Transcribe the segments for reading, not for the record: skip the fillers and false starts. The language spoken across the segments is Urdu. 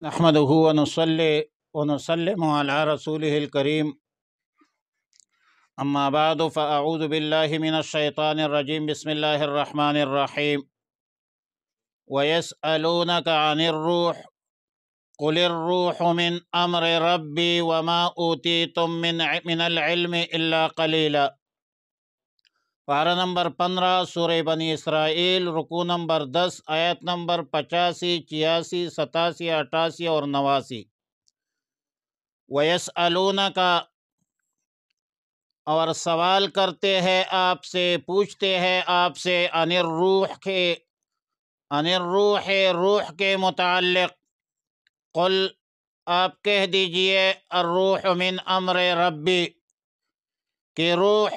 نحمده ونصلي ونسلم على رسوله الكريم أما بعد فأعوذ بالله من الشيطان الرجيم بسم الله الرحمن الرحيم ويسألونك عن الروح قل الروح من أمر ربي وما أوتيتم من العلم إلا قليلا۔ پارہ نمبر 15 سورہ بنی اسرائیل، رکوع نمبر 10، آیت نمبر 85، 86، 87، 88 اور 89۔ وَيَسْأَلُونَكَ، اور سوال کرتے ہیں آپ سے، پوچھتے ہیں آپ سے، عن الروح، روح کے متعلق۔ قل، آپ کہہ دیجئے، الروح من امر ربی، کہ روح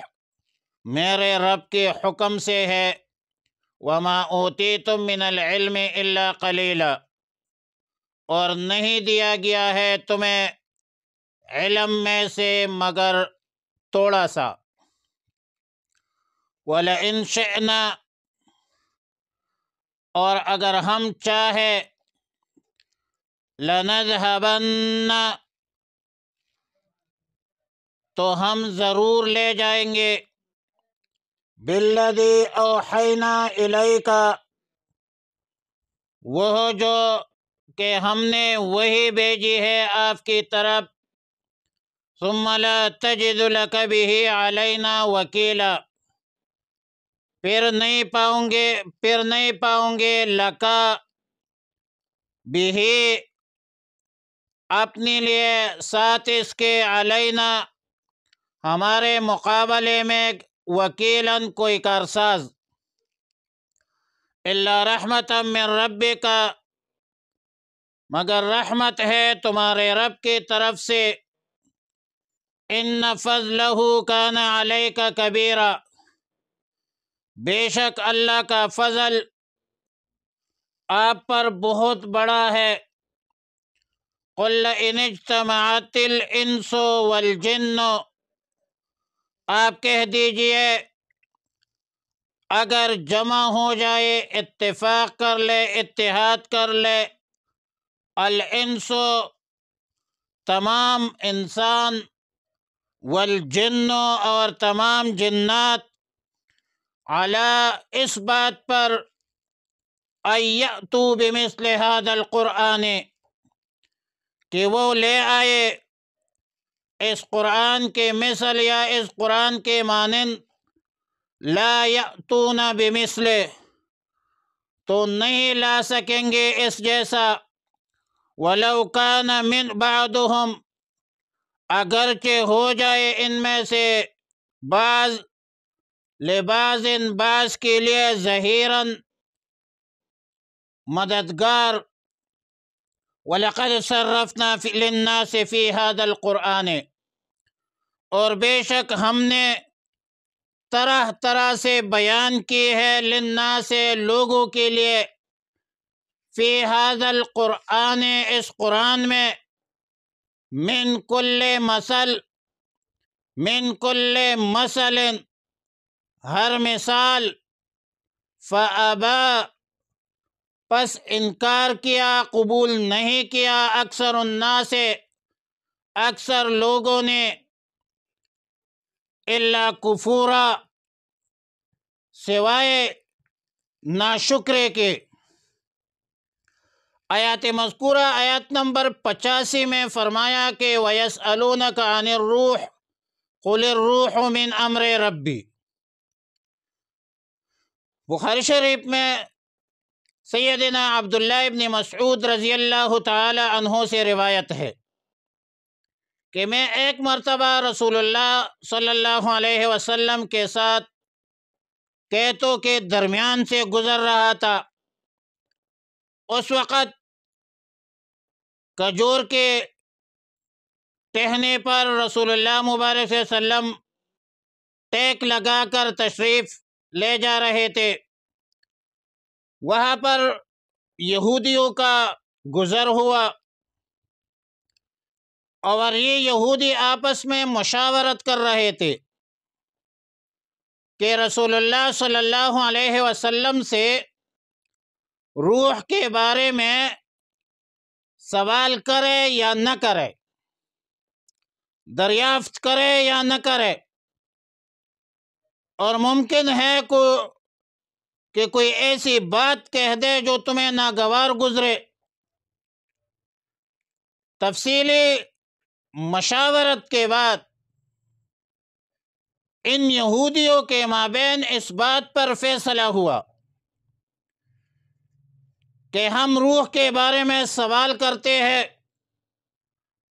میرے رب کے حکم سے ہے، وما اوتیتم من العلم الا قلیلا، اور نہیں دیا گیا ہے تمہیں علم میں سے مگر تھوڑا سا۔ وَلَئِن شِئْنَا، اور اگر ہم چاہے، لَنَذْهَبَنَّ، تو ہم ضرور لے جائیں گے، بِالَّذِي أَوْحَيْنَا إِلَيْكَ، وہ جو کہ ہم نے وہی بھیجی ہے آپ کی طرف، ثُمَّ لَا تَجِدُ لَكَ بِهِ عَلَيْنَا وَكِيلًا، پھر نہیں پاؤں گے لکا بھی، اپنے لیے، ساتھ اس کے، علینا، ہمارے مقابلے میں، وکیلاً، کوئی کارساز، الا رحمتا من ربک، مگر رحمت ہے تمہارے رب کی طرف سے، ان فضلہ کان علیک کبیرا، بے شک اللہ کا فضل آپ پر بہت بڑا ہے۔ قل لئن اجتمعت الانس والجن، آپ کہہ دیجئے، اگر جمع ہو جائے، اتفاق کر لے، اتحاد کر لے، الانس، تمام انسان، والجن، اور تمام جنات، علی، اس بات پر، ان یأتوا بمثل ھذا القرآن، کہ وہ لے آئے اس قرآن کے مثل، یا اس قرآن کے مانند، لا یأتون بمثلہ، تو نہیں لا سکیں گے اس جیسا، ولو کان من بعضهم، اگرچہ ہو جائے ان میں سے بعض، لبعض، بعض کے لیے، ظہیراً، مددگار۔ وَلَقَدْ صَرَّفْنَا لِلنَّاسِ فِي هَذَا الْقُرْآنِ، اور بے شک ہم نے طرح طرح سے بیان کی ہے، للناس، لوگوں کے لیے، فی هذا القرآن، اس قرآن میں، من کل مثل، من کل مثل، ہر مثال، فَأَبَى، پس انکار کیا، قبول نہیں کیا، اکثر الناس، اکثر لوگوں نے، الا کفورا، سوائے ناشکرے کے۔ آیات مذکورہ، آیت نمبر 85 میں فرمایا کہ وَيَسْأَلُونَكَ عَنِ الروح قُلِ الروح من امر ربی۔ بخاری شریف میں سیدنا عبداللہ ابن مسعود رضی اللہ تعالی عنہ سے روایت ہے کہ میں ایک مرتبہ رسول اللہ صلی اللہ علیہ وسلم کے ساتھ کھیتوں کے درمیان سے گزر رہا تھا۔ اس وقت کھجور کے ٹہنے پر رسول اللہ مبارک صلی اللہ علیہ وسلم ٹیک لگا کر تشریف لے جا رہے تھے۔ وہاں پر یہودیوں کا گزر ہوا، اور یہ یہودی آپس میں مشاورت کر رہے تھے کہ رسول اللہ صلی اللہ علیہ وسلم سے روح کے بارے میں سوال کرے یا نہ کرے، دریافت کرے یا نہ کرے، اور ممکن ہے کہ کوئی ایسی بات کہہ دے جو تمہیں ناگوار گزرے، تفصیلی مشاورت کے بعد ان یہودیوں کے مابین اس بات پر فیصلہ ہوا کہ ہم روح کے بارے میں سوال کرتے ہیں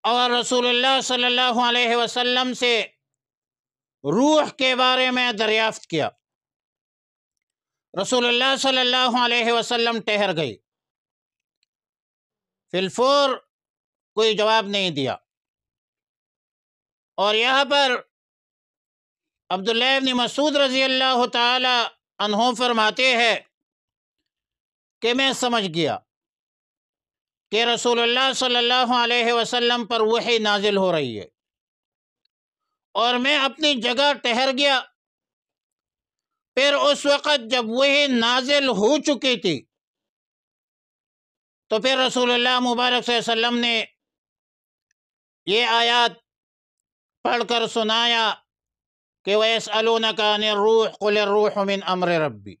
اور رسول اللہ صلی اللہ علیہ وسلم سے روح کے بارے میں دریافت کیا۔ رسول اللہ صلی اللہ علیہ وسلم ٹھہر گئی، فی الفور کوئی جواب نہیں دیا، اور یہاں پر عبداللہ ابن مسعود رضی اللہ تعالی عنہ فرماتے ہیں کہ میں سمجھ گیا کہ رسول اللہ صلی اللہ علیہ وسلم پر وحی نازل ہو رہی ہے، اور میں اپنی جگہ ٹھہر گیا۔ پھر اس وقت جب وحی نازل ہو چکی تھی تو پھر رسول اللہ مبارک صلی اللہ علیہ وسلم نے یہ آیات پڑھ کر سنایا کہ وَيَسْأَلُونَكَ عَنِ الرُّوحِ قُلِ الرُّوحُ مِنْ أَمْرِ رَبِّي۔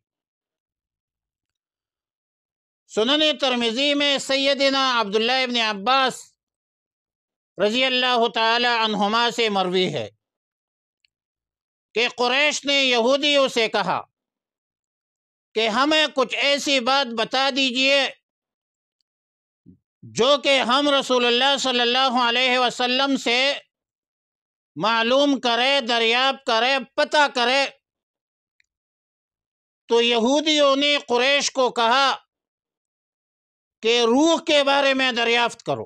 سنن ترمذی میں سیدنا عبداللہ ابن عباس رضی اللہ تعالی عنہما سے مروی ہے کہ قریش نے یہودیوں سے کہا کہ ہمیں کچھ ایسی بات بتا دیجئے جو کہ ہم رسول اللہ صلی اللہ علیہ وسلم سے معلوم کرے، دریافت کرے، پتہ کرے۔ تو یہودیوں نے قریش کو کہا کہ روح کے بارے میں دریافت کرو۔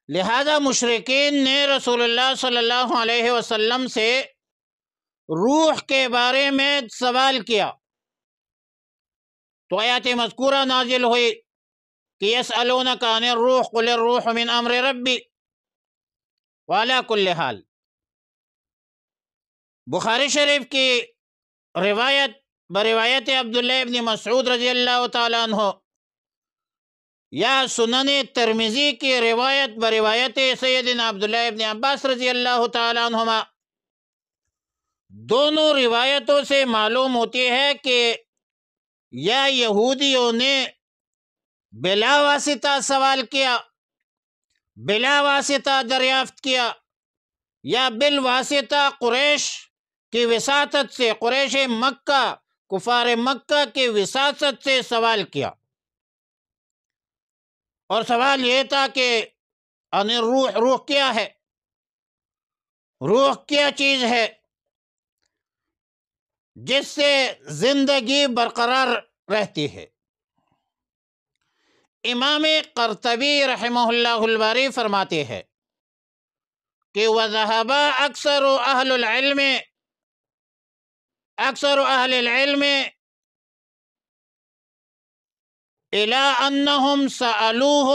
لہذا مشرکین نے رسول اللہ صلی اللہ علیہ وسلم سے روح کے بارے میں سوال کیا، تو آیات مذکورہ نازل ہوئی کہ یسألونک عن الروح قل الروح من امر ربی۔ وعلی کل حال بخاری شریف کی روایت بروایت عبداللہ ابن مسعود رضی اللہ تعالیٰ عنہ یا سنن ترمذی کی روایت بروایت سیدنا عبداللہ ابن عباس رضی اللہ تعالیٰ عنہما، دونوں روایتوں سے معلوم ہوتی ہے کہ یا یہودیوں نے بلا واسطہ سوال کیا، بلا واسطہ دریافت کیا، یا بالواسطہ قریش کی وساطت سے، قریش مکہ، کفار مکہ کی وساطت سے سوال کیا، اور سوال یہ تھا کہ ان الروح، روح کیا ہے، روح کیا چیز ہے جس سے زندگی برقرار رہتی ہے۔ امام قرطبی رحمہ اللہ الباری فرماتے ہیں کہ وَذَهَبَ أكثر أهل العلم إلى أنهم سألوه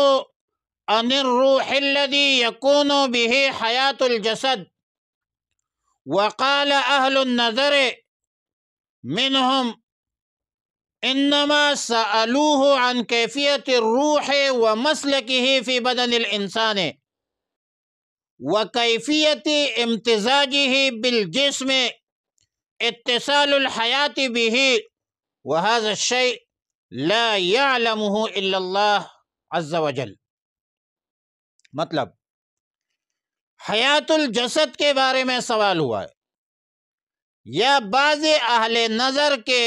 عن الروح الذي يكون به حياة الجسد، وقال أهل النظر منهم إنما سألوه عن كيفية الروح ومسلكه في بدن الإنسان وكيفية امتزاجه بالجسم اتصال الحياة به، وهذا الشيء لا يعلمه إلا الله عز وجل۔ مطلب حیات الجسد کے بارے میں سوال ہوا ہے، یا بعض اہل نظر کے،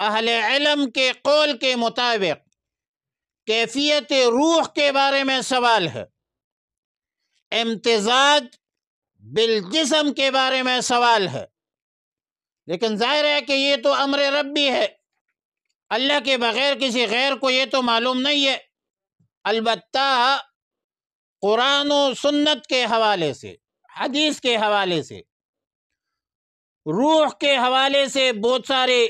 اہل علم کے قول کے مطابق کیفیت روح کے بارے میں سوال ہے، امتزاج بالجسم کے بارے میں سوال ہے۔ لیکن ظاہر ہے کہ یہ تو امر ربی ہے، اللہ کے بغیر کسی غیر کو یہ تو معلوم نہیں ہے۔ البتہ قرآن و سنت کے حوالے سے، حدیث کے حوالے سے، روح کے حوالے سے بہت سارے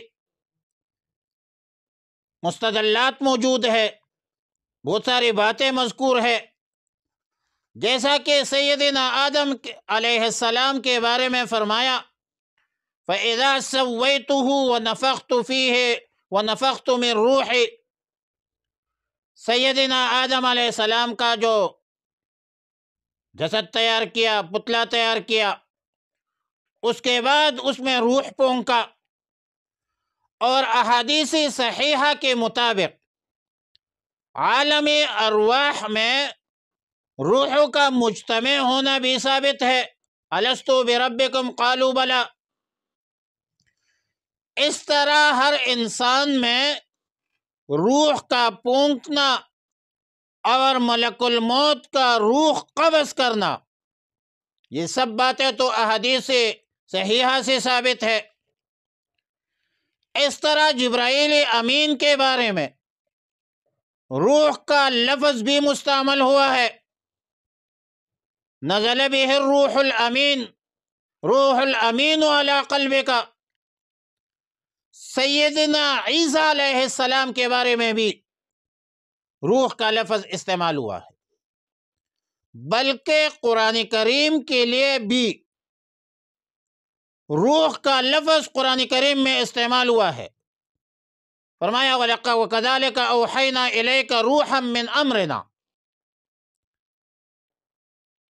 مستدلات موجود ہے، بہت ساری باتیں مذکور ہے، جیسا کہ سیدنا آدم علیہ السلام کے بارے میں فرمایا فَإِذَا سَوَّيْتُهُ وَنَفَخْتُ فِيهِ وَنَفَخْتُ مِن رُوحِي، سیدنا آدم علیہ السلام کا جو جسد تیار کیا، پتلا تیار کیا، اس کے بعد اس میں روح پونکا، اور احادیث صحیحہ کے مطابق عالم ارواح میں روحوں کا مجتمع ہونا بھی ثابت ہے۔ الستو بربکم قالوا بلا۔ اس طرح ہر انسان میں روح کا پونکنا اور ملک الموت کا روح قبض کرنا، یہ سب باتیں تو احادیث صحیحہ سے ثابت ہے۔ اس طرح جبرائیل امین کے بارے میں روح کا لفظ بھی مستعمل ہوا ہے، نزل بہ الروح الامین، روح الامین علی قلبک۔ سیدنا عیسیٰ علیہ السلام کے بارے میں بھی روح کا لفظ استعمال ہوا ہے، بلکہ قرآن کریم کے لیے بھی روح کا لفظ قرآن کریم میں استعمال ہوا ہے۔ فرمایا وَكَذَلِكَ أَوْحَيْنَا إِلَيْكَ رُوحًا مِّنْ أَمْرِنَا۔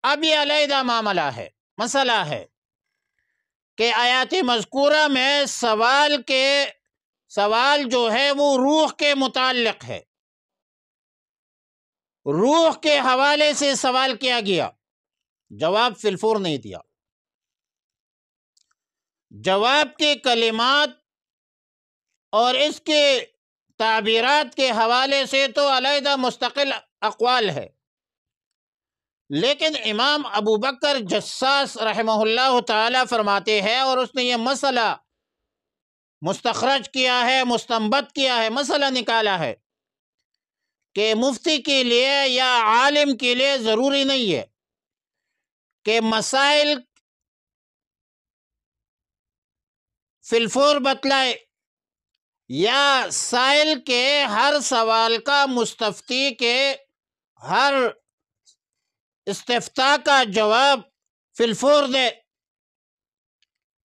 اب یہ علیحدہ معاملہ ہے، مسئلہ ہے کہ آیات مذکورہ میں سوال جو ہے وہ روح کے متعلق ہے، روح کے حوالے سے سوال کیا گیا، جواب فی الفور نہیں دیا۔ جواب کے کلمات اور اس کے تعبیرات کے حوالے سے تو علیحدہ مستقل اقوال ہے، لیکن امام ابو بکر جساس رحمہ اللہ تعالی فرماتے ہیں، اور اس نے یہ مسئلہ مستخرج کیا ہے، مستنبط کیا ہے، مسئلہ نکالا ہے کہ مفتی کے لیے یا عالم کے لیے ضروری نہیں ہے کہ مسائل فی الفور بتلائے، یا سائل کے ہر سوال کا مستفتی کے ہر استفتاء کا جواب فی الفور دے،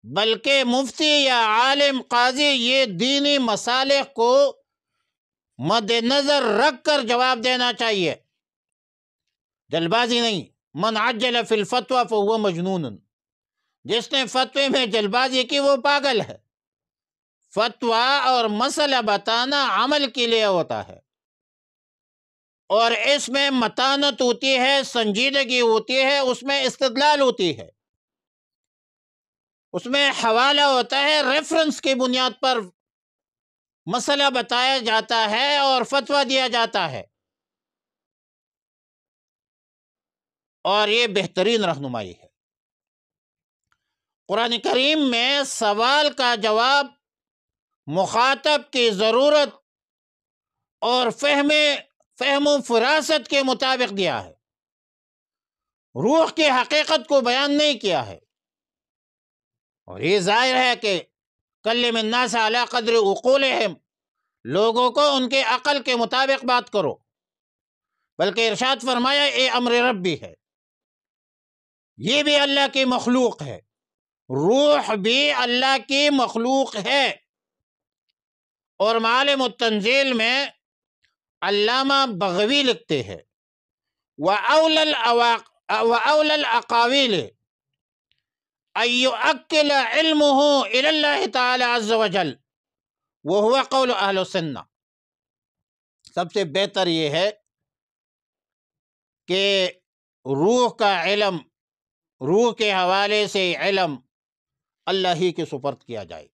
بلکہ مفتی یا عالم قاضی یہ دینی مصالح کو مد نظر رکھ کر جواب دینا چاہیے، جلد بازی نہیں۔ من عجل فی الفتوی فہو مجنون، جس نے فتوے میں جلد بازی کی وہ پاگل ہے۔ فتویٰ اور مسئلہ بتانا عمل کے لیے ہوتا ہے، اور اس میں متانت ہوتی ہے، سنجیدگی ہوتی ہے، اس میں استدلال ہوتی ہے، اس میں حوالہ ہوتا ہے، ریفرنس کی بنیاد پر مسئلہ بتایا جاتا ہے اور فتویٰ دیا جاتا ہے، اور یہ بہترین رہنمائی ہے۔ قرآن کریم میں سوال کا جواب مخاطب کی ضرورت اور فہم و فراست کے مطابق دیا ہے، روح کی حقیقت کو بیان نہیں کیا ہے، اور یہ ظاہر ہے کہ کلم الناس علی قدر عقولہم، لوگوں کو ان کے عقل کے مطابق بات کرو، بلکہ ارشاد فرمایا یہ امر ربی ہے، یہ بھی اللہ کی مخلوق ہے، روح بھی اللہ کی مخلوق ہے۔ اور معالم التنزیل میں علامہ بغوی لکھتے ہیں وَأَوْلَى الْأَقَاوِيلِ أَن يُؤَكِّلَ عِلْمُهُ إِلَى اللَّهِ تَعَالَى عَزَّ وَجَلَّ وَهُوَ قَوْلُ أَهْلِ السُنَّةِ۔ سب سے بہتر یہ ہے کہ روح کا علم، روح کے حوالے سے علم اللہ ہی کے سپرد کیا جائے۔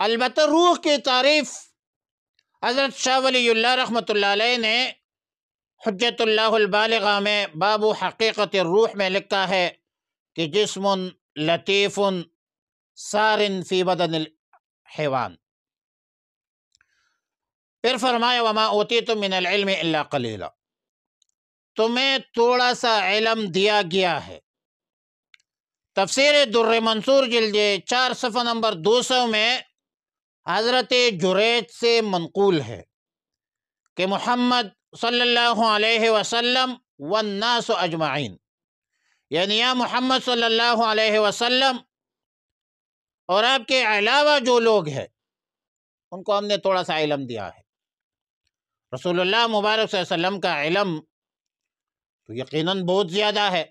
البتہ روح کی تعریف حضرت شاہ ولی اللہ رحمۃ اللہ علیہ نے حجت اللہ البالغہ میں باب حقیقت الروح میں لکھا ہے کہ جسم لطیف سار فی بدن الحیوان۔ پھر فرمایا وما اوتیتم من العلم الا قلیلا، تمہیں تھوڑا سا علم دیا گیا ہے۔ تفسیر در منصور جلد 4 صفحہ نمبر 200 میں حضرت جریج سے منقول ہے کہ محمد صلی اللہ علیہ وسلم والناس اجمعین، یعنی یا محمد صلی اللہ علیہ وسلم اور آپ کے علاوہ جو لوگ ہیں ان کو ہم نے تھوڑا سا علم دیا ہے۔ رسول اللہ مبارک صلی اللہ علیہ وسلم کا علم تو یقیناً بہت زیادہ ہے،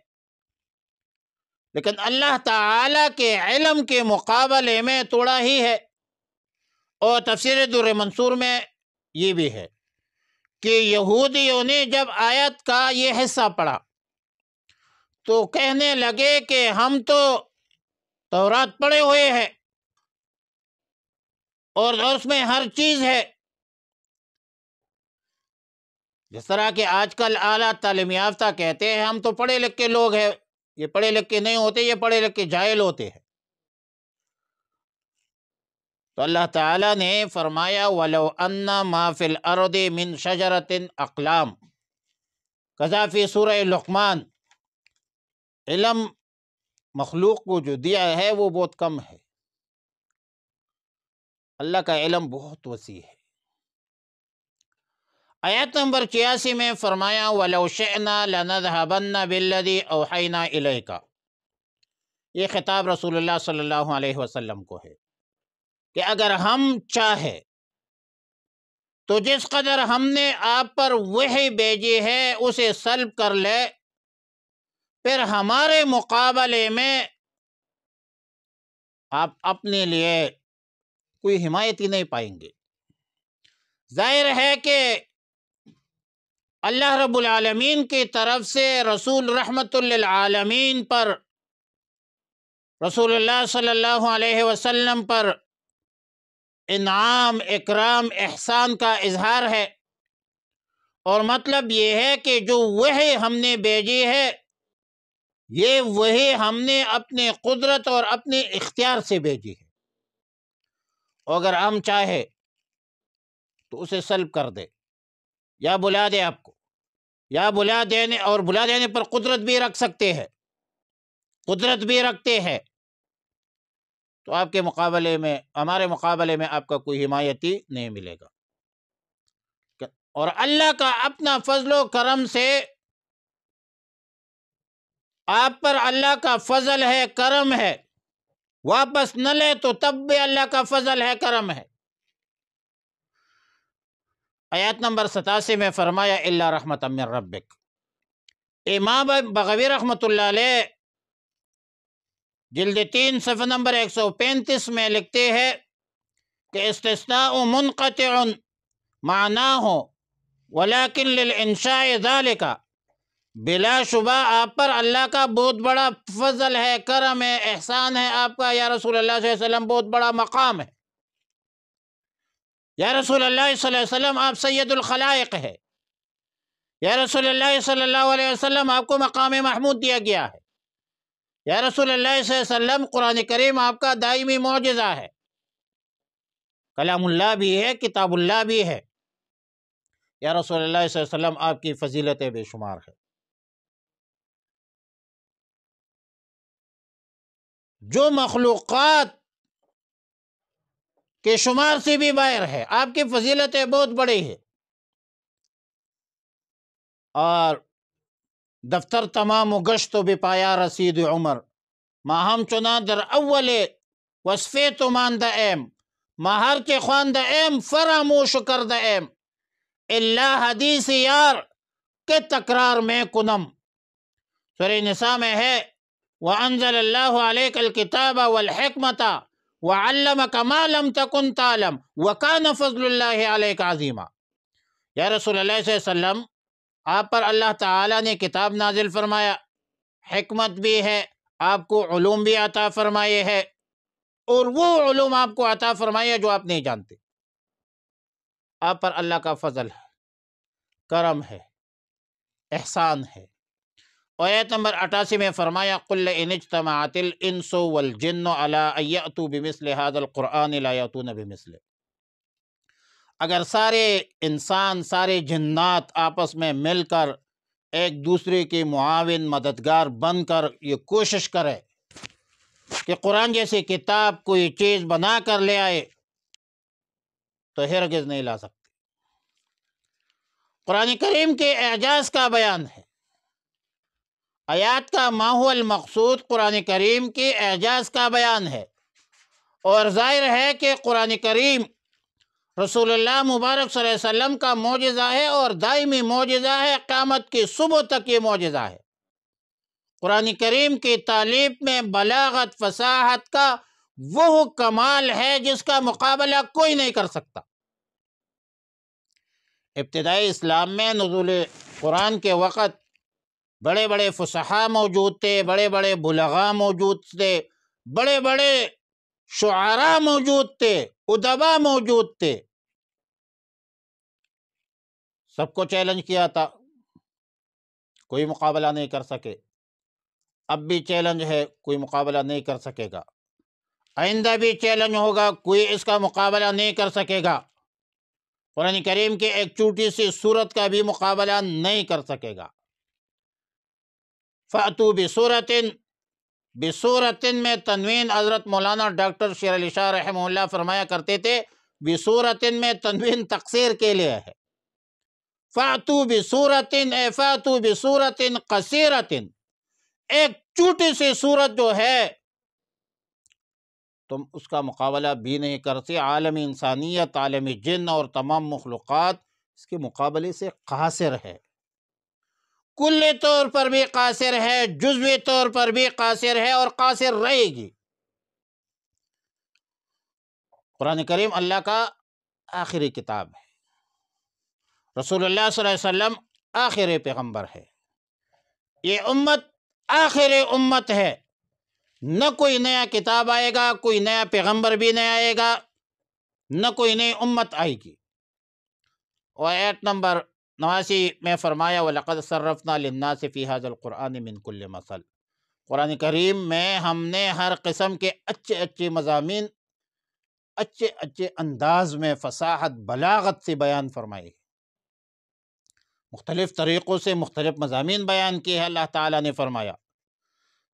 لیکن اللہ تعالی کے علم کے مقابلے میں تھوڑا ہی ہے۔ اور تفسیر در منصور میں یہ بھی ہے کہ یہودیوں نے جب آیت کا یہ حصہ پڑھا تو کہنے لگے کہ ہم تو تورات پڑھے ہوئے ہیں اور اس میں ہر چیز ہے، جس طرح کہ آج کل اعلیٰ تعلیم یافتہ کہتے ہیں ہم تو پڑھے لکھے لوگ ہیں، یہ پڑھے لکھے نہیں ہوتے، یہ پڑھے لکھے جاہل ہوتے ہیں۔ تو اللہ تعالیٰ نے فرمایا وَلَوْ أَنَّ مَا فِي الْأَرْضِ مِنْ شَجَرَةٍ أَقْلَامٍ، کذا فی سورہ لقمان، علم مخلوق کو جو دیا ہے وہ بہت کم ہے، اللہ کا علم بہت وسیع ہے۔ آیت نمبر 86 میں فرمایا وَلَوْ شِئْنَا لَنَذْهَبَنَّ بِالَّذِي أَوْحَيْنَا إِلَيْكَ، یہ خطاب رسول اللہ صلی اللہ علیہ وسلم کو ہے کہ اگر ہم چاہے تو جس قدر ہم نے آپ پر وحی بھیجی ہے اسے سلب کر لے، پھر ہمارے مقابلے میں آپ اپنے لیے کوئی حمایتی نہیں پائیں گے۔ ظاہر ہے کہ اللہ رب العالمین کی طرف سے رسول رحمت للعالمین پر، رسول اللہ صلی اللہ علیہ وسلم پر انعام، اکرام، احسان کا اظہار ہے، اور مطلب یہ ہے کہ جو وحی ہم نے بھیجی ہے یہ وحی ہم نے اپنے قدرت اور اپنے اختیار سے بھیجی ہے، اور اگر ہم چاہے تو اسے سلب کر دے یا بلا دے آپ کو، یا بلا دینے پر قدرت بھی رکھ سکتے ہیں، قدرت بھی رکھتے ہیں، تو آپ کے مقابلے میں، ہمارے مقابلے میں آپ کا کوئی حمایتی نہیں ملے گا۔ اور اللہ کا اپنا فضل و کرم سے آپ پر اللہ کا فضل ہے، کرم ہے، واپس نہ لے تو تب بھی اللہ کا فضل ہے، کرم ہے۔ آیات نمبر 87 میں فرمایا الا رحمت من ربک۔ امام بغوی رحمۃ اللہ علیہ جلد 3 صفحہ نمبر 135 میں لکھتے ہیں کہ استثناء منقطع معناه ولكن للانشاء ذلك، بلا شبہ آپ پر اللہ کا بہت بڑا فضل ہے، کرم ہے، احسان ہے، آپ کا یا رسول اللہ صلی اللہ علیہ وسلم بہت بڑا مقام ہے۔ یا رسول اللہ صلی اللہ علیہ وسلم آپ سید الخلائق ہے، یا رسول اللہ صلی اللہ علیہ وسلم آپ کو مقام محمود دیا گیا ہے، یا رسول اللہ صلی اللہ علیہ وسلم قرآن کریم آپ کا دائمی معجزہ ہے، کلام اللہ بھی ہے، کتاب اللہ بھی ہے، یا رسول اللہ صلی اللہ علیہ وسلم آپ کی فضیلتیں بے شمار ہے۔ جو مخلوقات کے شمار سے بھی باہر ہے، آپ کی فضیلتیں بہت بڑی ہے، اور دفتر تمام و گشت و بپایا رسید عمر، ماہم چنا در اول وصفے تو ماندہ ایم، ماہر کے خواندہ ایم فراموش کردہ ایم، اللہ حدیث یار کے تکرار میں کنم۔ سورہ نساء میں ہے وَأَنزَلَ اللَّهُ عَلَيْكَ الْكِتَابَ وَالْحِكْمَةَ وَعَلَّمَكَ مَا لَمْ تَكُنْ تَعْلَمْ وَكَانَ فَضْلُ اللَّهِ عَلَيْكَ عَظِيمًا۔ یا رسول اللہ صلی اللہ علیہ وسلم آپ پر اللہ تعالیٰ نے کتاب نازل فرمایا، حکمت بھی ہے، آپ کو علوم بھی عطا فرمائے ہے، اور وہ علوم آپ کو عطا فرمائے جو آپ نہیں جانتے۔ آپ پر اللہ کا فضل ہے، کرم ہے، احسان ہے۔ آیت نمبر 88 میں فرمایا قُلْ إِنِ اجْتَمَعَتِ الْإِنسُ وَالْجِنُّ عَلَىٰ أَن يَأْتُوا بِمِثْلِ هَٰذَا الْقُرْآنِ لَا يَأْتُونَ بِمِثْلِهِ، اگر سارے انسان، سارے جنات آپس میں مل کر ایک دوسرے کے معاون، مددگار بن کر یہ کوشش کرے کہ قرآن جیسی کتاب کوئی چیز بنا کر لے آئے تو ہرگز نہیں لا سکتے۔ قرآن کریم کے اعجاز کا بیان ہے، آیات کا ما هو المقصود قرآن کریم کے اعجاز کا بیان ہے، اور ظاہر ہے کہ قرآن کریم رسول اللہ مبارک صلی اللہ علیہ وسلم کا معجزہ ہے اور دائمی معجزہ ہے، قیامت کی صبح تک یہ معجزہ ہے۔ قرآن کریم کی تعلیم میں بلاغت، فصاحت کا وہ کمال ہے جس کا مقابلہ کوئی نہیں کر سکتا۔ ابتدائی اسلام میں نزول قرآن کے وقت بڑے بڑے فصحاء موجود تھے، بڑے بڑے بلغاء موجود تھے، بڑے بڑے شعراء موجود تھے، ادباء موجود تھے، سب کو چیلنج کیا تھا، کوئی مقابلہ نہیں کر سکے۔ اب بھی چیلنج ہے، کوئی مقابلہ نہیں کر سکے گا، آئندہ بھی چیلنج ہوگا، کوئی اس کا مقابلہ نہیں کر سکے گا۔ قرآن کریم کی ایک چھوٹی سی سورت کا بھی مقابلہ نہیں کر سکے گا۔ فَأْتُوا بِسُورَةٍ، بِسُورَةٍ میں تنوین حضرت مولانا ڈاکٹر شیر علی شاہ رحمہ اللہ فرمایا کرتے تھے، بِسُورَةٍ میں تنوین تقصیر کے لیے ہے۔ فَأْتُوا بِسُورَةٍ اے فَأْتُوا بِسُورَةٍ قَصِيرَةٍ، ایک چھوٹی سی سورت جو ہے تم اس کا مقابلہ بھی نہیں کرتے۔ عالم انسانیت، عالم جن اور تمام مخلوقات اس کے مقابلے سے قاصر ہے، کلی طور پر بھی قاصر ہے، جزوی طور پر بھی قاصر ہے اور قاصر رہے گی۔ قرآن کریم اللہ کا آخری کتاب ہے، رسول اللہ صلی اللہ علیہ وسلم آخری پیغمبر ہے، یہ امت آخری امت ہے، نہ کوئی نیا کتاب آئے گا، کوئی نیا پیغمبر بھی نہیں آئے گا، نہ کوئی نئی امت آئے گی۔ اور آیت نمبر 89 میں فرمایا وَلَقَدْ صَرَّفْنَا لِلنَّاسِ فِي هَذَا الْقُرْآنِ مِنْ كُلِّ مَثَلٍ، قرآن کریم میں ہم نے ہر قسم کے اچھے اچھے مضامین اچھے اچھے انداز میں فصاحت بلاغت سے بیان فرمائی، مختلف طریقوں سے مختلف مضامین بیان کیے ہیں۔ اللہ تعالیٰ نے فرمایا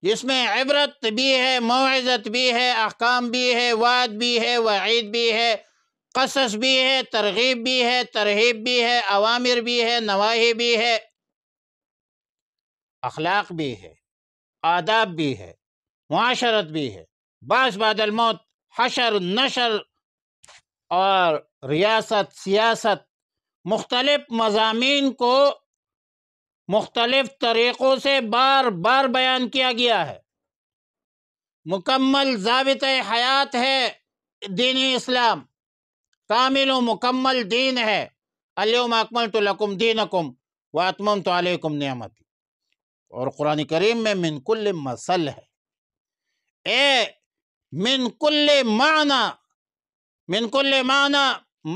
جس میں عبرت بھی ہے، موعظت بھی ہے، احکام بھی ہے، وعد بھی ہے، وعید بھی ہے، قصص بھی ہے، ترغیب بھی ہے، ترہیب بھی ہے، اوامر بھی ہے، نواہی بھی ہے، اخلاق بھی ہے، آداب بھی ہے، معاشرت بھی ہے، بعث بعد الموت، حشر، نشر اور ریاست، سیاست، مختلف مضامین کو مختلف طریقوں سے بار بار بیان کیا گیا ہے۔ مکمل ضابطۂ حیات ہے دین اسلام، کامل و مکمل دین ہے۔ الیوم اکملت لکم دینکم واتممت علیکم نعمتی، اور قرآن کریم میں من کل مثل ہے، اے من کل معنی، من کل معنی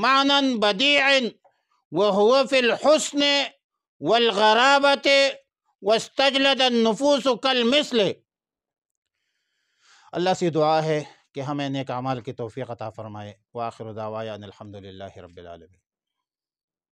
معنی بدیع وہو فی الحسن والغرابت واستجلد النفوس کالمثل۔ اللہ سے دعا ہے کہ ہمیں نیک اعمال کی توفیق عطا فرمائے۔ وآخر دعوانا الحمدللہ رب العالمین۔